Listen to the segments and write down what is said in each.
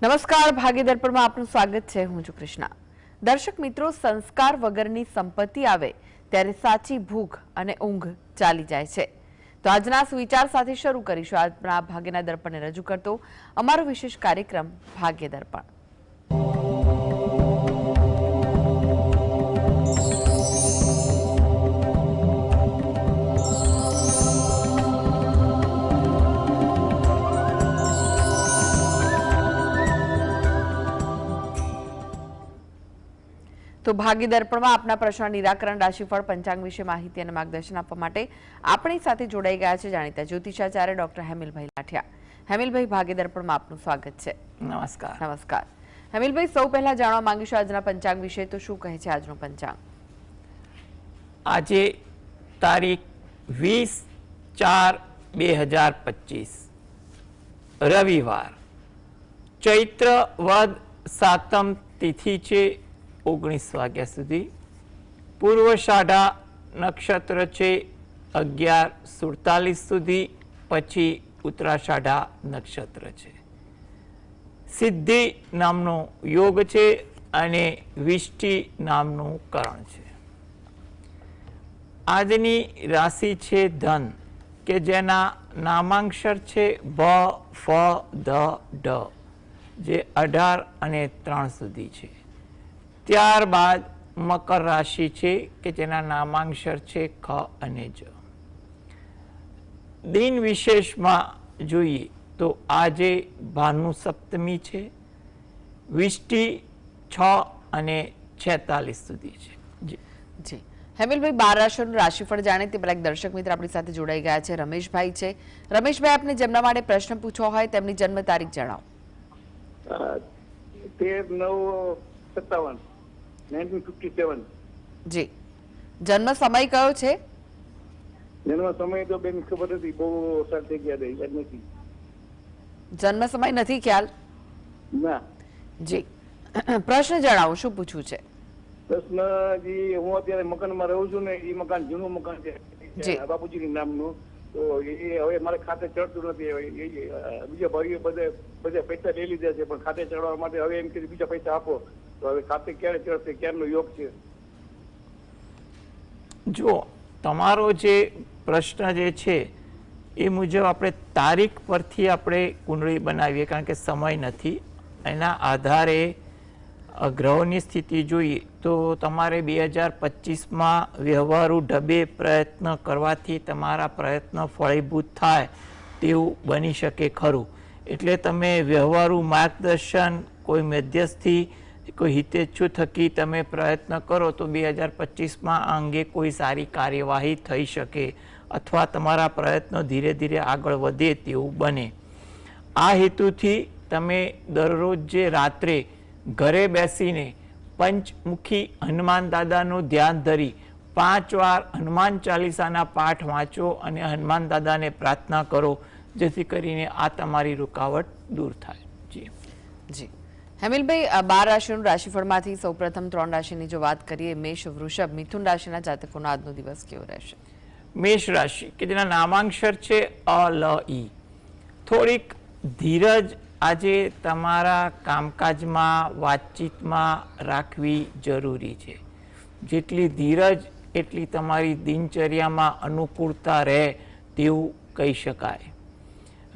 નમસ્કાર, ભાગ્ય દર્પણમાં આપનું સ્વાગત છે. હું છું કૃષ્ણા. દર્શક મિત્રો, સંસ્કાર વગરની સંપત્તિ આવે ત્યારે સાચી ભૂખ અને ઊંઘ ચાલી જાય છે. તો આજના સુવિચાર સાથે શરૂ કરીશું આજના ભાગ્યના દર્પણને રજૂ કરતો અમારો વિશેષ કાર્યક્રમ ભાગ્ય દર્પણ. તો ભાગ્ય દર્પણમાં આપના પ્રશ્ન નિરાકરણ, રાશિફળ, પંચાંગ વિશે માહિતી અને માર્ગદર્શન આપવા માટે આપણી સાથે જોડાઈ ગયા છે જાણીતા જ્યોતિષાચાર્ય ડોક્ટર હેમિલભાઈ લાઠિયા. હેમિલભાઈ, ભાગ્ય દર્પણમાં આપનું સ્વાગત છે. નમસ્કાર. નમસ્કાર હેમિલભાઈ, સૌ પહેલા જાણવા માંગીશું આજના પંચાંગ વિશે. તો શું કહે છે આજનું પંચાંગ? આજે તારીખ 20/4/2025 રવિવાર, ચૈત્ર વદ સાતમ તિથિ છે 19 વાગ્યા સુધી. પૂર્વષાઢા નક્ષત્ર છે 11:47 સુધી, પછી ઉત્તરાષાઢા નક્ષત્ર છે. સિદ્ધિ નામનો યોગ છે અને વિષ્ટિ નામનું કરણ છે. આજની રાશિ છે ધન, કે જેના નામાંક્ષર છે ભ, ફ, ધ, ઢ, જે 18 અને 3 સુધી છે. ત્યારબાદ મકર રાશિ છે કે જેના નામાંક્ષર છે ખ અને જ. દિન વિશેષમાં જોઈએ તો આજે ભાનુ સપ્તમી છે. વિષ્ટિ 6 અને 46 સુધી છે. જી હેમિલભાઈ, 12 રાશિઓનું રાશિફળ જાણે તે પહેલા એક દર્શક મિત્ર આપણી સાથે જોડાઈ ગયા છે, રમેશભાઈ છે. રમેશભાઈ, આપને જેમના માટે પ્રશ્ન પૂછવો હોય તેમની જન્મ તારીખ જણાવો. 13/9/57 1957. જી, જન્મ સમય કયો છે? જન્મ સમય તો બેન ખબર નથી, બહુ સાલ થઈ ગયા યાદ નથી. જન્મ સમય નથી ખ્યાલ? ના. જી, પ્રશ્ન જણાવો, શું પૂછવું છે? પ્રશ્ન જી, હું અત્યારે મકાનમાં રહું છું ને, એ મકાન જૂનું મકાન છે બાપુજીની નામનું. તો એ હવે મારે ખાતે ચડતું નથી. બીજા ભાઈઓ બધે પૈસા લઈ લીધા છે, પણ ખાતે ચડવા માટે હવે એમ કે બીજા પૈસા આપો. તો હવે ખાતે ક્યારે ચડશે, ક્યારનો યોગ છે? જો તમારો જે પ્રશ્ન જે છે એ મુજબ આપણે તારીખ પરથી આપણે કુંડળી બનાવીએ, કારણ કે સમય નથી. એના આધારે ગ્રહોની સ્થિતિ જોઈએ તો તમારે 2025માં વ્યવહારુ ઢબે પ્રયત્ન કરવાથી તમારા પ્રયત્ન ફળીભૂત થાય તેવું બની શકે ખરું. એટલે તમે વ્યવહારુ માર્ગદર્શન, કોઈ મધ્યસ્થી, કોઈ હિતેચ્છુ થકી તમે પ્રયત્ન કરો તો 2025માં આ અંગે કોઈ સારી કાર્યવાહી થઈ શકે અથવા તમારા પ્રયત્નો ધીરે ધીરે આગળ વધે તેવું બને. આ હેતુથી તમે દરરોજ જે રાત્રે ઘરે બેસીને પંચમુખી હનુમાન દાદાનું ધ્યાન ધરી 5 વાર હનુમાન ચાલીસાના પાઠ વાંચો અને હનુમાન દાદાને પ્રાર્થના કરો, જેથી કરીને આ તમારી રૂકાવટ દૂર થાય. જી જી હેમિલભાઈ, 12 રાશિઓનું રાશિફળમાંથી સૌપ્રથમ 3 રાશિની જો વાત કરીએ, મેષ, વૃષભ, મિથુન રાશિના જાતકોનો આજનો દિવસ કેવો રહેશે? મેષ રાશિ કે જેના નામાંક્ષર છે અ, લ, ઈ. થોડીક ધીરજ આજે તમારા કામકાજમાં, વાતચીતમાં રાખવી જરૂરી છે. જેટલી ધીરજ એટલી તમારી દિનચર્યામાં અનુકૂળતા રહે તેવું કહી શકાય.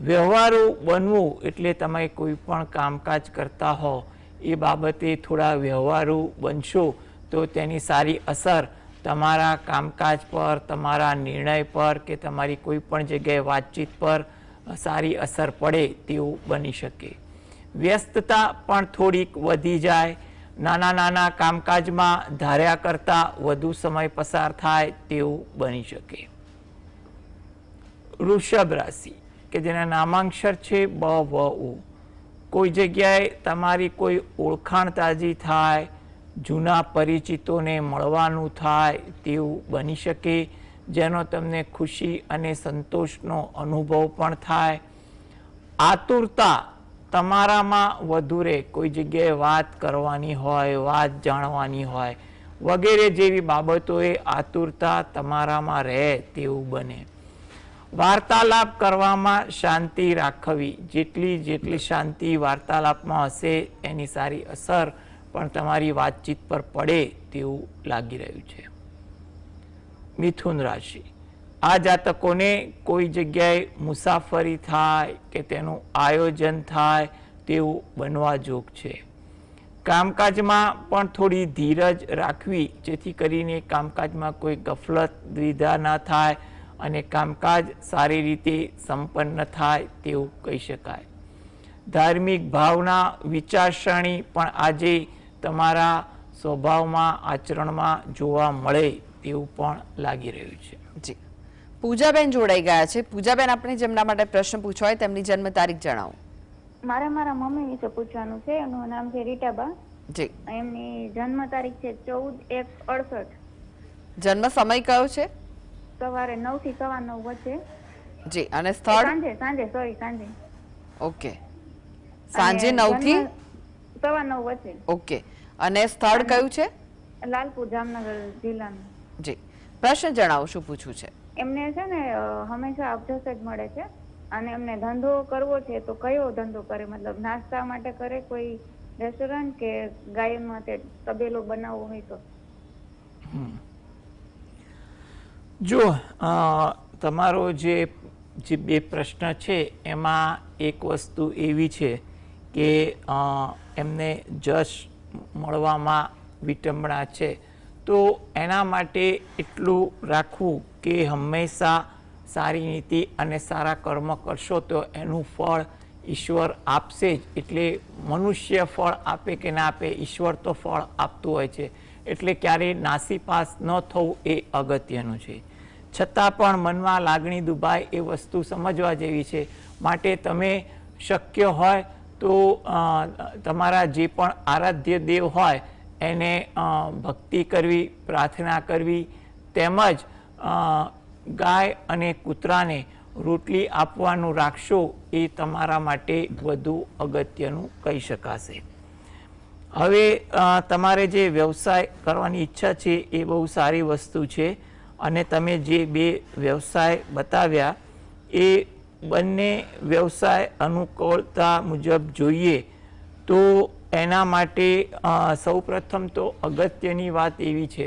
વ્યવહારુ બનવું એટલે તમે કોઈ પણ કામકાજ કરતા હો એ બાબતે થોડા વ્યવહારુ બનશો તો તેની સારી અસર તમારા કામકાજ પર, તમારા નિર્ણય પર કે તમારી કોઈ પણ જગ્યાએ વાતચીત પર સારી અસર પડે તેવું બની શકે. વ્યસ્તતા પણ થોડીક વધી જાય. નાના નાના કામકાજમાં ધાર્યા કરતાં વધુ સમય પસાર થાય તેવું બની શકે. વૃષભ રાશિ કે જેના નામાંક્ષર છે બ, વ, ઉ. કોઈ જગ્યાએ તમારી કોઈ ઓળખાણ તાજી થાય, જૂના પરિચિતોને મળવાનું થાય તેવું બની શકે, જેનો તમને ખુશી અને સંતોષનો અનુભવ પણ થાય. આતુરતા તમારામાં વધુ રહે, કોઈ જગ્યાએ વાત કરવાની હોય, વાત જાણવાની હોય વગેરે જેવી બાબતોએ આતુરતા તમારામાં રહે તેવું બને. વાર્તાલાપ કરવામાં શાંતિ રાખવી, જેટલી શાંતિ વાર્તાલાપમાં હશે એની સારી અસર પણ તમારી વાતચીત પર પડે તેવું લાગી રહ્યું છે. મિથુન રાશિ, આ જાતકોને કોઈ જગ્યાએ મુસાફરી થાય કે તેનું આયોજન થાય તેવું બનવા જોગ છે. કામકાજમાં પણ થોડી ધીરજ રાખવી, જેથી કરીને કામકાજમાં કોઈ ગફલત દ્વિધા ન થાય અને કામકાજ સારી રીતે સંપન્ન થાય તેવું કહી શકાય. ધાર્મિક ભાવના વિચારસરણી પણ આજે તમારા સ્વભાવમાં આચરણમાં જોવા મળે તેવું પણ લાગી રહ્યું છે. જી, પૂજાબેન જોડાઈ ગયા છે. પૂજાબેન, આપણે જેમના માટે પ્રશ્ન પૂછવો હોય તેમની જન્મ તારીખ જણાવો. મારે મારા મમ્મી વિશે પૂછવાનું છે. એનું નામ છે રીટાબા. જી. એમની જન્મ તારીખ છે 14/1/68. જન્મ સમય કયો છે? સવારે 9 થી 9:15 વચ્ચે. જી. અને સ્થળ? સાંજે. ઓકે. સાંજે 9 થી 9:15 વચ્ચે. ઓકે. અને સ્થળ કયું છે? લાલપુર, જામનગર જિલ્લાનું. જી. પ્રશ્ન જણાવો, શું પૂછવું છે? એમને છે ને હંમેશા અપજસ જ મળે છે અને એમને ધંધો કરવો છે તો કયો ધંધો કરે? મતલબ નાસ્તા માટે કરે, કોઈ રેસ્ટોરન્ટ કે ગાય માટે તબેલો બનાવવો હોય તો? જો તમારો જે બે પ્રશ્ન છે એમાં એક વસ્તુ એવી છે કે એમને જશ મળવામાં વિટંબણા છે, તો એના માટે એટલું રાખવું કે હંમેશા સારી નીતિ અને સારા કર્મ કરશો તો એનું ફળ ઈશ્વર આપશે જ. એટલે મનુષ્ય ફળ આપે કે ના આપે, ઈશ્વર તો ફળ આપતું હોય છે. એટલે ક્યારેય નાસીપાસ ન થવું એ અગત્યનું છે. છતાં પણ મનમાં લાગણી દુભાય એ વસ્તુ સમજવા જેવી છે. માટે તમે શક્ય હોય તો તમારા જે પણ આરાધ્ય દેવ હોય એને ભક્તિ કરવી, પ્રાર્થના કરવી, તેમજ ગાય અને કૂતરાને રોટલી આપવાનું રાખશો એ તમારા માટે વધુ અગત્યનું કહી શકાશે. હવે તમારે જે વ્યવસાય કરવાની ઈચ્છા છે એ બહુ સારી વસ્તુ છે અને તમે જે બે વ્યવસાય બતાવ્યા એ બંને વ્યવસાય અનુકૂળતા મુજબ જોઈએ તો એના માટે સૌપ્રથમ તો અગત્યની વાત એવી છે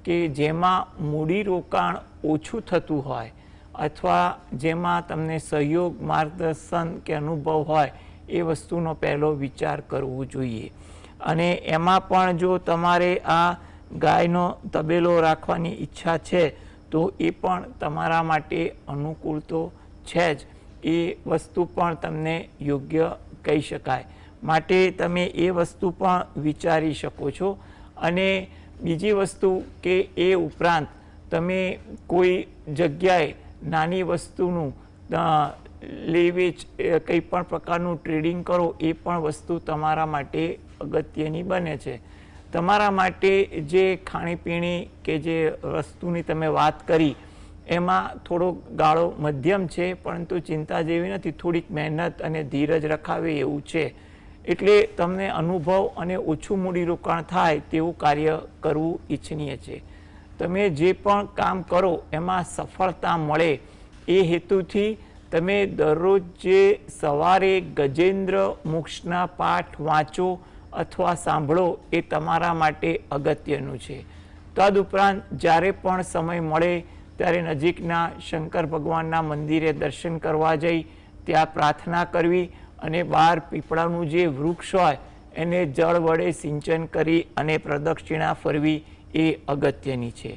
કે જેમાં મૂડીરોકાણ ઓછું થતું હોય અથવા જેમાં તમને સહયોગ, માર્ગદર્શન કે અનુભવ હોય એ વસ્તુનો પહેલો વિચાર કરવો જોઈએ. અને એમાં પણ જો તમારે આ ગાયનો તબેલો રાખવાની ઈચ્છા છે તો એ પણ તમારા માટે અનુકૂળ તો છે જ, એ વસ્તુ પણ તમને યોગ્ય કહી શકાય. માટે તમે એ વસ્તુ પણ વિચારી શકો છો. અને બીજી વસ્તુ કે એ ઉપરાંત તમે કોઈ જગ્યાએ નાની વસ્તુનું લે વેચ કંઈ પણ પ્રકારનું ટ્રેડિંગ કરો એ પણ વસ્તુ તમારા માટે અગત્યની બને છે. તમારા માટે જે ખાણીપીણી કે જે વસ્તુની તમે વાત કરી એમાં થોડો ગાળો મધ્યમ છે, પરંતુ ચિંતા જેવી નથી. થોડીક મહેનત અને ધીરજ રખાવે એવું છે. એટલે તમને અનુભવ અને ઓછું મૂડીરોકાણ થાય તેવું કાર્ય કરવું ઈચ્છનીય છે. તમે જે પણ કામ કરો એમાં સફળતા મળે એ હેતુથી તમે દરરોજ જે સવારે ગજેન્દ્ર મોક્ષના પાઠ વાંચો અથવા સાંભળો એ તમારા માટે અગત્યનું છે. તદુપરાંત જ્યારે પણ સમય મળે ત્યારે નજીકના શંકર ભગવાનના મંદિરે દર્શન કરવા જઈ ત્યાં પ્રાર્થના કરવી અને બહાર પીપળાનું જે વૃક્ષ હોય એને જળ વડે સિંચન કરી અને પ્રદક્ષિણા ફરવી એ અગત્યની છે.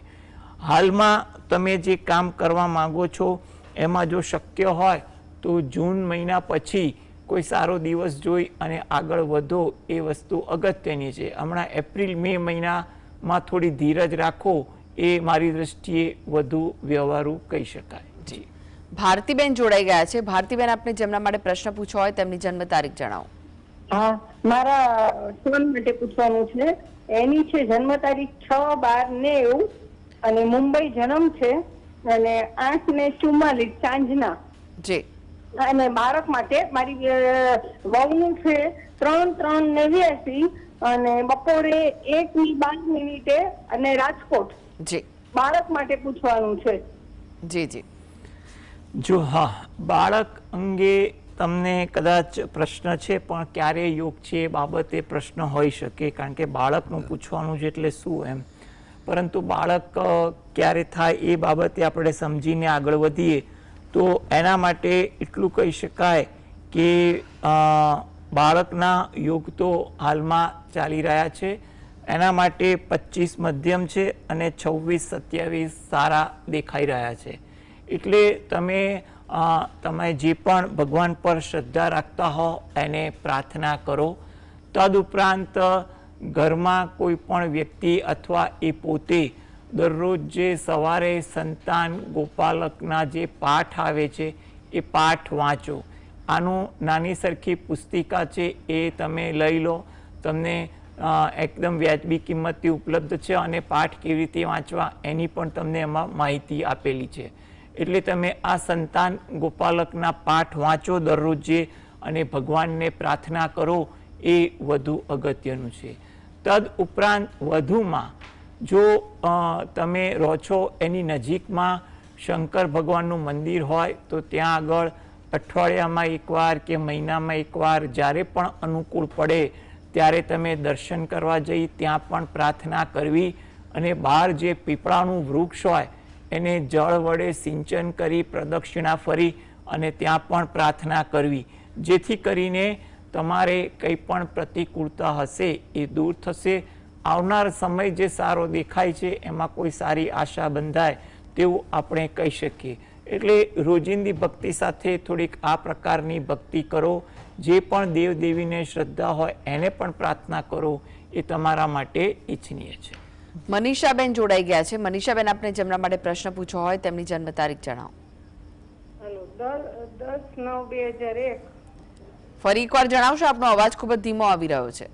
હાલમાં તમે જે કામ કરવા માંગો છો એમાં જો શક્ય હોય તો જૂન મહિના પછી કોઈ સારો દિવસ જોઈ અને આગળ વધો એ વસ્તુ અગત્યની છે. હમણાં એપ્રિલ મે મહિનામાં થોડી ધીરજ રાખો એ મારી દ્રષ્ટિએ વધુ વ્યવહારુ કહી શકાય. જી. ભારતીબેન જોડાઈ ગયા છે. ભારતીબેન, આપણે જેમના માટે પ્રશ્ન પૂછવો હોય તેમની જન્મ તારીખ જણાવો. હા, મારા સન માટે પૂછવાનું છે. એની છે જન્મ તારીખ 6/12/90 અને મુંબઈ જન્મ છે અને 8:44 સાંજના. જી. અને બાળક માટે મારી વહુનું છે 3/3/89 અને બપોરે 1:12 અને રાજકોટ. જી. બાળક માટે પૂછવાનું છે. જી જી. જો હા, બાળક અંગે તમને કદાચ પ્રશ્ન છે, પણ ક્યારે યોગ છે એ બાબતે પ્રશ્ન હોઈ શકે, કારણ કે બાળકનું પૂછવાનું છે એટલે શું એમ. પરંતુ બાળક ક્યારે થાય એ બાબતે આપણે સમજીને આગળ વધીએ તો એના માટે એટલું કહી શકાય કે બાળકના યોગ તો હાલમાં ચાલી રહ્યા છે. એના માટે 25 મધ્યમ છે અને 26, 27 સારા દેખાઈ રહ્યા છે. એટલે તમે જે પણ ભગવાન પર શ્રદ્ધા રાખતા હો એને પ્રાર્થના કરો. તદુપરાંત ઘરમાં કોઈ પણ વ્યક્તિ અથવા એ પોતે દરરોજ જે સવારે સંતાન ગોપાલકના જે પાઠ આવે છે એ પાઠ વાંચો. આનું નાની સરખી પુસ્તિકા છે એ તમે લઈ લો. તમને એકદમ વ્યાજબી કિંમતથી ઉપલબ્ધ છે અને પાઠ કેવી રીતે વાંચવા એની પણ તમને એમાં માહિતી આપેલી છે. એટલે તમે આ સંતાન ગોપાલકના પાઠ વાંચો દરરોજે અને ભગવાનને પ્રાર્થના કરો, એ વધુ અગત્યનું છે. તદ ઉપરાંત વધુમાં જો તમે રહો છો એની નજીકમાં શંકર ભગવાનનું મંદિર હોય તો ત્યાં આગળ અઠવાડિયામાં એકવાર કે મહિનામાં એકવાર જ્યારે પણ અનુકૂળ પડે ત્યારે તમે દર્શન કરવા જઈ ત્યાં પણ પ્રાર્થના કરવી. અને બહાર જે પીપળાનું વૃક્ષ હોય એને જળ વડે સિંચન કરી પ્રદક્ષિણા ફરી અને ત્યાં પણ પ્રાર્થના કરવી, જેથી કરીને તમારે કંઈ પણ પ્રતિકૂળતા હશે એ દૂર થશે. આવનાર સમય જે સારો દેખાય છે એમાં કોઈ સારી આશા બંધાય તેવું આપણે કહી શકીએ. એટલે રોજિંદી ભક્તિ સાથે થોડીક આ પ્રકારની ભક્તિ કરો. જે પણ દેવદેવીને શ્રદ્ધા હોય એને પણ પ્રાર્થના કરો, એ તમારા માટે ઈચ્છનીય છે. મનીષાબેન જોડાઈ ગયા છે. મનીષાબેન, આપને જેમના માટે પ્રશ્ન પૂછવો હોય તેમની જન્મ તારીખ જણાવો. હેલો, 10/9/2001. ફરી એકવાર જણાવશો? આપનો અવાજ ખૂબ જ ધીમો આવી રહ્યો છે.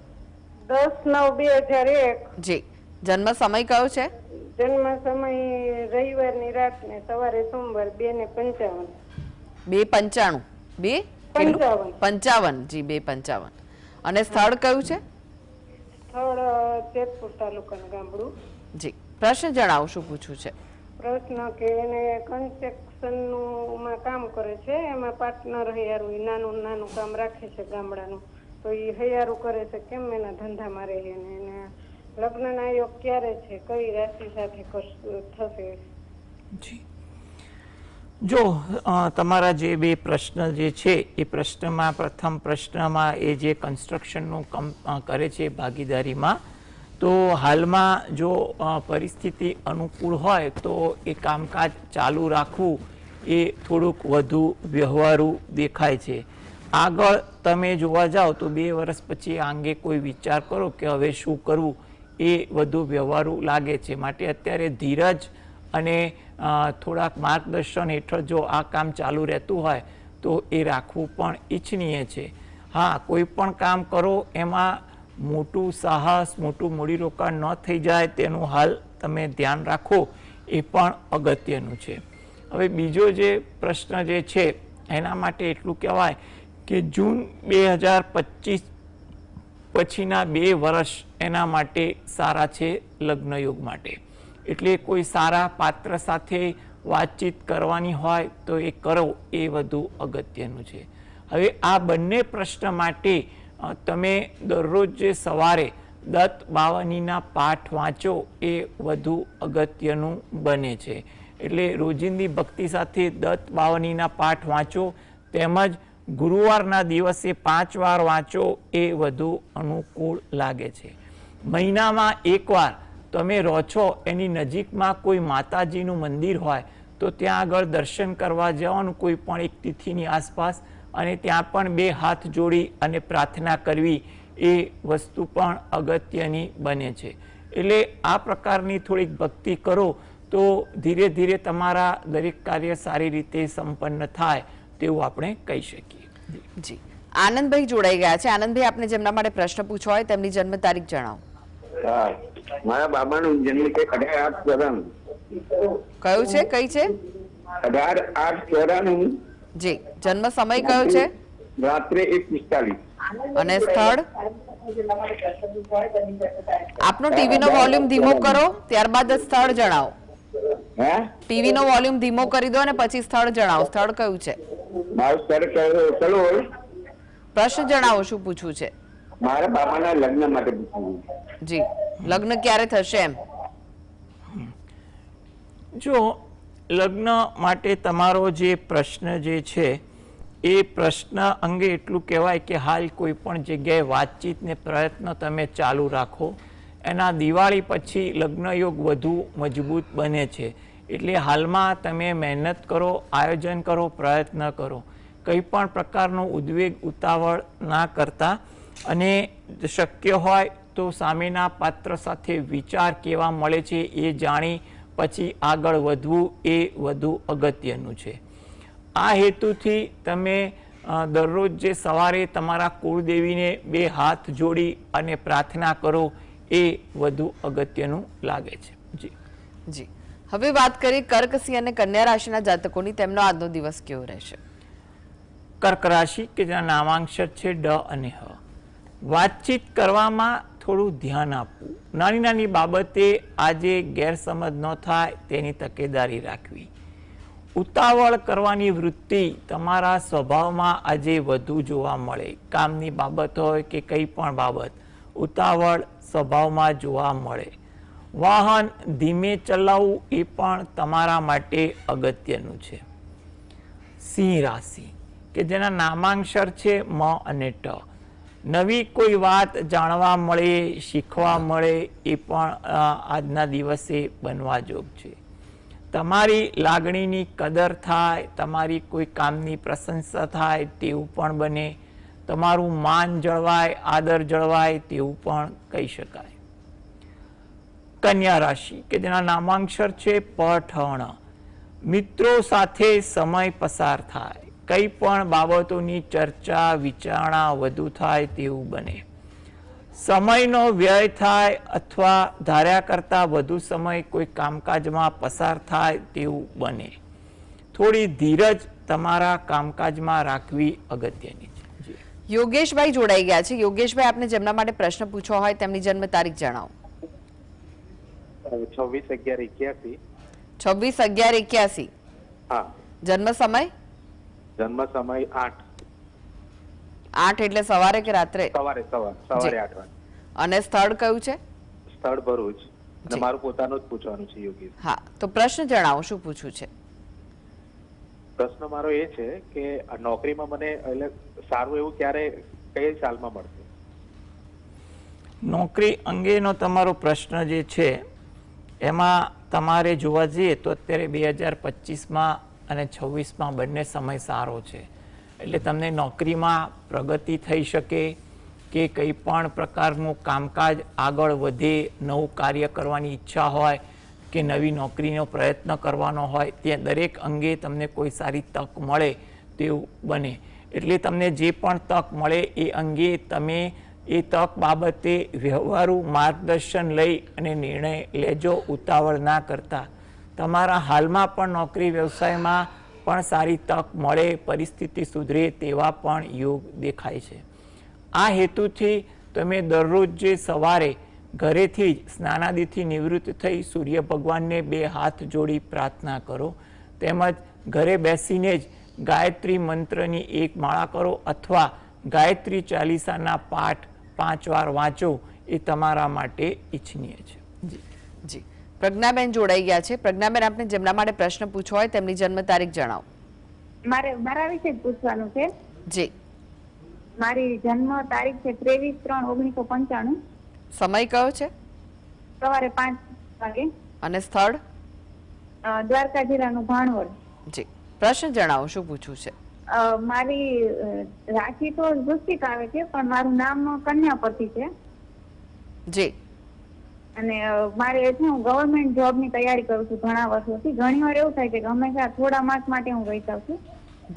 10/9/2001. જી. જન્મ સમય કયો છે? જન્મ સમય રવિવારની રાત ને સવારે સોમવાર 2:55. 2:95. 2:55. જી, 2:55. અને સ્થળ કયું છે? સ્થળ જેતપુર તાલુકાનું ગામડું. જી. પ્રશ્ન જણાવો, શું પૂછવું છે? પ્રશ્ન કે એને કન્સ્ટ્રક્શનનું માં કામ કરે છે, એમાં પાર્ટનર હૈયારું નાનું નાનું કામ રાખે છે ગામડાનું, તો એ હૈયારું કરે છે, કેમ એના ધંધામાં રહે ને એને લગ્નના યોગ ક્યારે છે, કઈ રાશિ સાથે થશે? જી, જો તમારા જે બે પ્રશ્ન જે છે એ પ્રશ્નમાં પ્રથમ પ્રશ્નમાં એ જે કન્સ્ટ્રક્શનનું કામ કરે છે ભાગીદારીમાં, તો હાલમાં જો પરિસ્થિતિ અનુકૂળ હોય તો એ કામકાજ ચાલુ રાખવું એ થોડુંક વધુ વ્યવહારુ દેખાય છે. આગળ તમે જોવા જાઓ તો 2 વર્ષ પછી આ અંગે કોઈ વિચાર કરો કે હવે શું કરવું, એ વધુ વ્યવહારુ લાગે છે. માટે અત્યારે ધીરજ અને થોડાક માર્ગદર્શન હેઠળ જો આ કામ ચાલુ રહેતું હોય તો એ રાખવું પણ ઈચ્છનીય છે. હા, કોઈ પણ કામ કરો એમાં મોટું સાહસ, મોટું મૂડીરોકાણ ન થઈ જાય તેનું હાલ તમે ધ્યાન રાખો, એ પણ અગત્યનું છે. હવે બીજો જે પ્રશ્ન જે છે એના માટે એટલું કહેવાય કે જૂન 2025 પછીના 2 વર્ષ એના માટે સારા છે લગ્ન યોગ માટે. એટલે કોઈ સારા પાત્ર સાથે વાતચીત કરવાની હોય તો એ કરો, એ વધુ અગત્યનું છે. હવે આ બંને પ્રશ્ન માટે તમે દરરોજ જે સવારે દત્ત બાવનીના પાઠ વાંચો એ વધુ અગત્યનું બને છે. એટલે રોજિંદી ભક્તિ સાથે દત્ત બાવનીના પાઠ વાંચો, તેમજ ગુરુવારના દિવસે 5 વાર વાંચો, એ વધુ અનુકૂળ લાગે છે. મહિનામાં એકવાર તમે રહો છો એની નજીકમાં કોઈ માતાજીનું મંદિર હોય તો ત્યાં આગળ દર્શન કરવા જવાનું કોઈ પણ એક તિથિની આસપાસ, અને ત્યાં પણ 2 હાથ જોડી અને પ્રાર્થના કરવી, એ વસ્તુ પણ અગત્યની બને છે. એટલે આ પ્રકારની થોડીક ભક્તિ કરો તો ધીરે ધીરે તમારા દરેક કાર્ય સારી રીતે સંપન્ન થાય તેવું આપણે કહી શકીએ. જી. આનંદભાઈ જોડાઈ ગયા છે. આનંદભાઈ, આપને જેમના માટે પ્રશ્ન પૂછવો હોય તેમની જન્મ તારીખ જણાવો. મારા બાબાનું જન્મ છે 18/8/94. કયું છે? કઈ છે? 18/8/94. જી. જન્મ સમય કયો છે? રાત્રે 1:45. અને સ્થળ? આપનો ટીવી નો વોલ્યુમ ધીમો કરો, ત્યારબાદ સ્થળ જણાવો. હે ટીવી નો વોલ્યુમ ધીમો કરી દો અને પછી સ્થળ જણાવો. સ્થળ કયું છે? મારું સ્થળ કલોલ. પ્રશ્ન જણાવો, શું પૂછવું છે? મારા બાબાના લગ્ન માટે પૂછવું. જી, લગ્ન ક્યારે થશે એમ? જો લગ્ન માટે તમારો જે પ્રશ્ન જે છે એ પ્રશ્ન અંગે એટલું કહેવાય કે હાલ કોઈ પણ જગ્યાએ વાતચીતને પ્રયત્ન તમે ચાલુ રાખો. એના દિવાળી પછી લગ્ન યોગ વધુ મજબૂત બને છે. એટલે હાલમાં તમે મહેનત કરો, આયોજન કરો, પ્રયત્ન કરો. કંઈ પણ પ્રકારનો ઉદ્વેગ ઉતાવળ ના કરતા અને શક્ય હોય તો સામેના પાત્ર સાથે વિચાર કેવા મળે છે એ જાણી પછી આગળ વધવું એ વધુ અગત્યનું છે. આ હેતુથી તમે દરરોજ જે સવારે તમારા કુળદેવીને 2 હાથ જોડી અને પ્રાર્થના કરો એ વધુ અગત્યનું લાગે છે. જી જી, હવે વાત કરીએ કર્ક, સિંહ અને કન્યા રાશિના જાતકોની. તેમનો આજનો દિવસ કેવો રહેશે? કર્ક રાશિ કે જેના નામાંક્ષર છે ડ અને હ. વાતચીત કરવામાં થોડું ધ્યાન આપવું. નાની નાની બાબતે આજે ગેરસમજ ન થાય તેની તકેદારી રાખવી. ઉતાવળ કરવાની વૃત્તિ તમારા સ્વભાવમાં આજે વધુ જોવા મળે. કામની બાબત હોય કે કંઈ પણ બાબત, ઉતાવળ સ્વભાવમાં જોવા મળે. વાહન ધીમે ચલાવવું એ પણ તમારા માટે અગત્યનું છે. સિંહ રાશિ કે જેના નામાંક્ષર છે મ અને ટ. નવી કોઈ વાત જાણવા મળે, શીખવા મળે એ પણ આજના દિવસે બનવા જોગ છે. તમારી લાગણીની કદર થાય, તમારી કોઈ કામની પ્રશંસા થાય તેવું પણ બને. તમારું માન જળવાય, આદર જળવાય તેવું પણ કહી શકાય. કન્યા રાશિ કે જેના નામાંક્ષર છે પઠણ. મિત્રો સાથે સમય પસાર થાય, કંઈ પણ બાબતોની ચર્ચા વિચારણા વધુ થાય તેવું બને. સમયનો વ્યય થાય અથવા ધાર્યા કરતાં વધુ સમય કોઈ કામકાજમાં પસાર થાય તેવું બને. થોડી ધીરજ તમારા કામકાજમાં રાખવી અગત્યની છે. યોગેશભાઈ જોડાઈ ગયા છે. યોગેશભાઈ, આપને જેમના માટે પ્રશ્ન પૂછવો હોય તેમની જન્મ તારીખ જણાવો. 26/11/81. 26/11/81. હા. જન્મ સમય? જન્મ સમય 8 એટલે સવારે કે રાત્રે? સવારે 8 વાગે. અને સ્થળ કયું છે? સ્થળ ભરૂચ. અને જી. મારું પોતાનું જ પૂછવાનું છે યોગી. હા, તો પ્રશ્ન જણાવો, શું પૂછવું છે? પ્રશ્ન મારો એ છે કે આ નોકરીમાં મને એટલે સારું એવું ક્યારે કઈ સાલમાં મળશે? નોકરી અંગેનો તમારો પ્રશ્ન જે છે એમાં તમારે જોવા જઈએ તો અત્યારે 2025માં અને 26માં બંને સમય સારો છે. એટલે તમને નોકરીમાં પ્રગતિ થઈ શકે કે કંઈ પણ પ્રકારનું કામકાજ આગળ વધે, નવું કાર્ય કરવાની ઈચ્છા હોય કે નવી નોકરીનો પ્રયત્ન કરવાનો હોય, તે દરેક અંગે તમને કોઈ સારી તક મળે તેવું બને. એટલે તમને જે પણ તક મળે એ અંગે તમે એ તક બાબતે વ્યવહારુ માર્ગદર્શન લઈ અને નિર્ણય લેજો, ઉતાવળ ના કરતા. તમારા હાલમાં પણ નોકરી વ્યવસાયમાં પણ સારી તક મળે, પરિસ્થિતિ સુધરે તેવા પણ યોગ દેખાય છે. આ હેતુથી તમે દરરોજ જે સવારે ઘરેથી જ સ્નાનાદિથી નિવૃત્ત થઈ સૂર્ય ભગવાનને 2 હાથ જોડી પ્રાર્થના કરો. તેમજ ઘરે બેસીને જ ગાયત્રી મંત્રની 1 માળા કરો અથવા ગાયત્રી ચાલીસાના પાઠ 5 વાર વાંચો એ તમારા માટે ઈચ્છનીય છે. જી જી, પ્રજ્ઞાબેન જોડાઈ ગયા છે. પ્રજ્ઞાબેન, આપને જેમના માટે પ્રશ્ન પૂછવો હોય તેમની જન્મ તારીખ જણાવો. મારા વિશે જ પૂછવાનું છે. જી. મારી જન્મ તારીખ છે 23/3/1995. સમય કયો છે? સવારે 5 વાગે. અને સ્થળ? દ્વારકા જિલ્લાનું ભાણવડ. જી, પ્રશ્ન જણાવો, શું પૂછવું છે? મારી રાશિ તો વૃશ્ચિક આવે છે પણ મારું નામ કન્યા પરથી છે. જી. અને મારે છે હું ગવર્મેન્ટ જોબની તૈયારી કરું છું ઘણા વર્ષોથી. ઘણી વાર એવું થાય છે કે હંમેશા થોડા માસ માટે હું વહી જાઉં છું.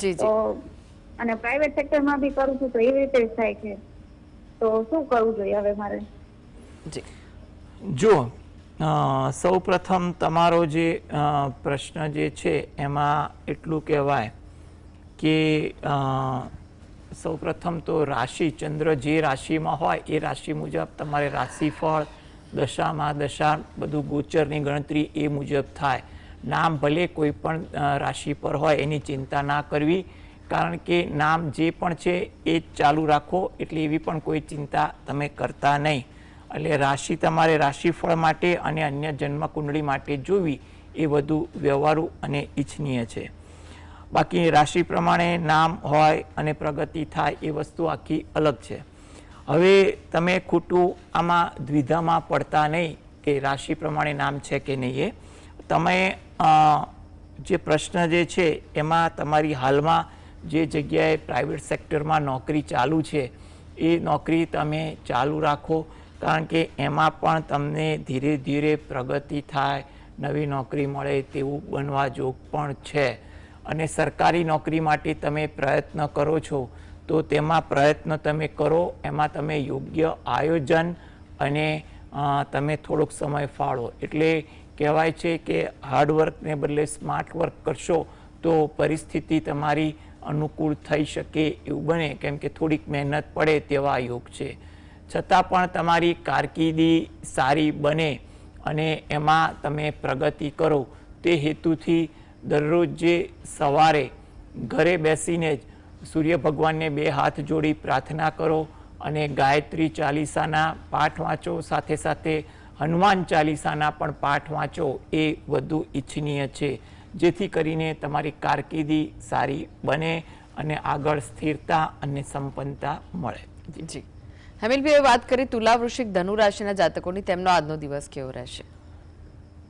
જી તો જી. અને પ્રાઇવેટ સેક્ટરમાં બી કરું છું તો એવી રીતે જ થાય છે. તો શું કરવું જોઈએ હવે મારે? જી. જો સૌ પ્રથમ તમારો જે પ્રશ્ન જે છે એમાં એટલું કહેવાય કે સૌપ્રથમ તો રાશિ, ચંદ્ર જે રાશિમાં હોય એ રાશિ મુજબ તમારે રાશિફળ દશામાં દશા બધું ગોચરની ગણતરી એ મુજબ થાય. નામ ભલે કોઈ પણ રાશિ પર હોય એની ચિંતા ના કરવી, કારણ કે નામ જે પણ છે એ જ ચાલુ રાખો, એટલે એવી પણ કોઈ ચિંતા તમે કરતા નહીં. એટલે રાશિ તમારે રાશિફળ માટે અને અન્ય જન્મકુંડળી માટે જોવી એ વધુ વ્યવહારુ અને ઈચ્છનીય છે. બાકી રાશિ પ્રમાણે નામ હોય અને પ્રગતિ થાય એ વસ્તુ આખી અલગ છે. હવે તમે ખોટું આમાં દ્વિધામાં પડતા નહીં કે રાશિ પ્રમાણે નામ છે કે નહીં. એ તમે જે પ્રશ્ન જે છે એમાં તમારી હાલમાં જે જગ્યાએ પ્રાઇવેટ સેક્ટરમાં નોકરી ચાલુ છે એ નોકરી તમે ચાલુ રાખો, કારણ કે એમાં પણ તમને ધીરે ધીરે પ્રગતિ થાય, નવી નોકરી મળે તેવું બનવા જોગ પણ છે. અને સરકારી નોકરી માટે તમે પ્રયત્ન કરો છો તો તેમાં પ્રયત્ન તમે કરો, એમાં તમે યોગ્ય આયોજન અને તમે થોડોક સમય ફાળો. એટલે કહેવાય છે કે હાર્ડવર્કને બદલે સ્માર્ટ વર્ક કરશો તો પરિસ્થિતિ તમારી અનુકૂળ થઈ શકે એવું બને, કેમ કે થોડીક મહેનત પડે તેવા યોગ છે. છતાં પણ તમારી કારકિર્દી સારી બને અને એમાં તમે પ્રગતિ કરો તે હેતુથી દરરોજ જે સવારે ઘરે બેસીને જ સૂર્ય ભગવાનને 2 હાથ જોડી પ્રાર્થના કરો અને ગાયત્રી ચાલીસાના પાઠ વાંચો, સાથે સાથે હનુમાન ચાલીસાના પણ પાઠ વાંચો એ વધુ ઈચ્છનીય છે, જેથી કરીને તમારી કારકિર્દી સારી બને અને આગળ સ્થિરતા અને સંપન્નતા મળે. જી હેમિલભાઈ, વાત કરી તુલા, વૃશ્ચિક, ધનુ રાશિના જાતકોની, તેમનો આજનો દિવસ કેવો રહેશે?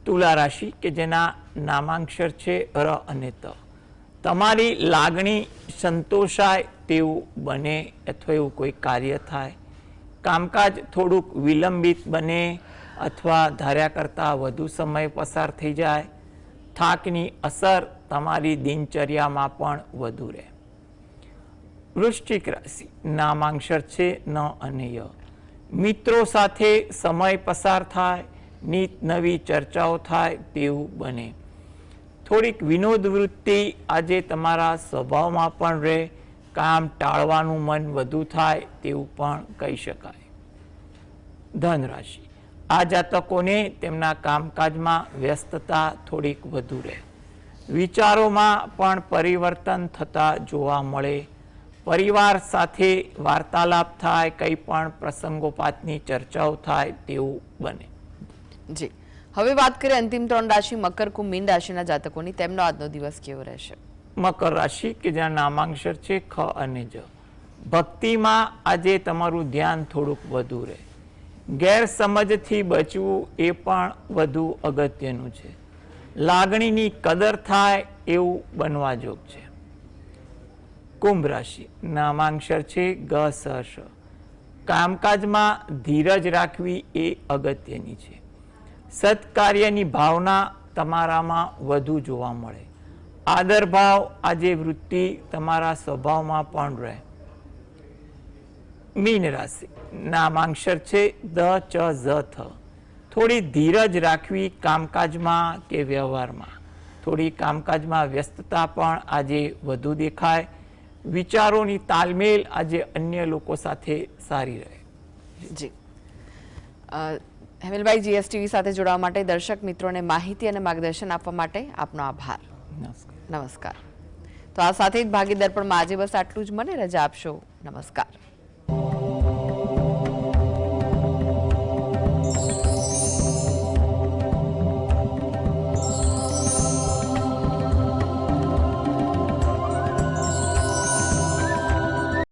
તુલા રાશિ કે જેના નામાંક્ષર છે ર અને ત, તમારી લાગણી સંતોષાય તેવું બને અથવા એવું કોઈ કાર્ય થાય. કામકાજ થોડુંક વિલંબિત બને અથવા ધાર્યા કરતાં વધુ સમય પસાર થઈ જાય. થાકની અસર તમારી દિનચર્યામાં પણ વધુ રહે. વૃશ્ચિક રાશિ નામાંક્ષર છે ન અને ય, મિત્રો સાથે સમય પસાર થાય, નીત નવી ચર્ચાઓ થાય તેવું બને. થોડીક વિનોદ વૃત્તિ આજે તમારા સ્વભાવમાં પણ રહે, કામ ટાળવાનું મન વધુ થાય તેવું પણ કહી શકાય. ધન રાશિ, આ જાતકોને તેમના કામકાજમાં વ્યસ્તતા થોડીક વધુ રહે. વિચારોમાં પણ પરિવર્તન થતા જોવા મળે. પરિવાર સાથે વાર્તાલાપ થાય, કંઈ પણ પ્રસંગોપાતની ચર્ચાઓ થાય તેવું બને. જી હવે વાત કરીએ અંતિમ 3 રાશિ મકર, કુંભ, મીન રાશિના જાતકોની, તેમનો આજનો દિવસ કેવો રહેશે? મકર રાશિ કે જ્યાં નામાંક્ષર છે ખ અને જ, ભક્તિમાં આજે તમારું ધ્યાન થોડુંક વધુ રહે. ગેરસમજથી બચવું એ પણ વધુ અગત્યનું છે. લાગણીની કદર થાય એવું બનવા જોગ છે. કુંભ રાશિ નામાંક્ષર છે ગ સ શ, કામકાજમાં ધીરજ રાખવી એ અગત્યની છે. સત્કાર્યની ભાવના તમારામાં વધુ જોવા મળે. આદરભાવ આજે વૃત્તિ તમારા સ્વભાવમાં પણ રહે. મીન રાશિ નામાંક્ષર છે દ ચ ઝ થ, થોડી ધીરજ રાખવી કામકાજમાં કે વ્યવહારમાં. થોડી કામકાજમાં વ્યસ્તતા પણ આજે વધુ દેખાય. વિચારોની તાલમેલ આજે અન્ય લોકો સાથે સારી રહે. જી હેમિલભાઈ, જીએસટીવી સાથે જોડાવા માટે, દર્શક મિત્રોને માહિતી અને માર્ગદર્શન આપવા માટે આપનો આભાર. નમસ્કાર. નમસ્કાર. તો આ સાથે જ ભાગીદાર પણ આજે બસ આટલું જ. મને રજા આપશો. નમસ્કાર.